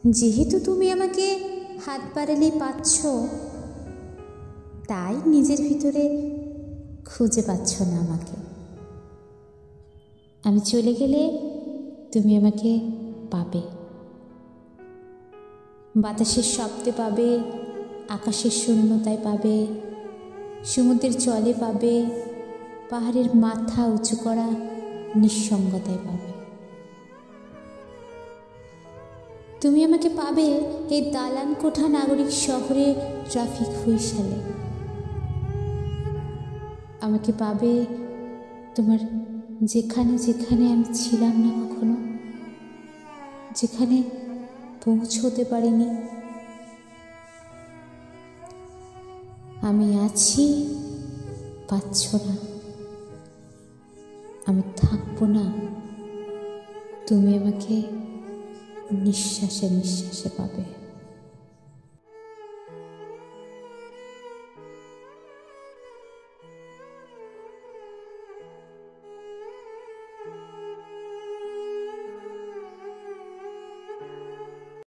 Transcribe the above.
যেহেতু তুমি আমাকে হাত বাড়ালেই পাচ্ছ, তাই নিজের ভিতরে খুঁজে পাচ্ছ না আমাকে। আমি চলে গেলে তুমি আমাকে পাবে, বাতাসের শব্দে পাবে, আকাশের শূন্যতায় পাবে, সমুদ্রের জলে পাবে, পাহাড়ের মাথা উঁচু করা নিঃসঙ্গতায় পাবে। তুমি আমাকে পাবে এই দালান কোঠা নাগরিক শহরে ট্রাফিক হুইসালে। আমাকে পাবে তোমার যেখানে যেখানে আমি ছিলাম না কখনো, যেখানে পৌঁছতে পারিনি। আমি আছি, পাচ্ছ না। আমি থাকবো না, তুমি আমাকে নিঃশ্বাসে নিঃশ্বাসে পাবে।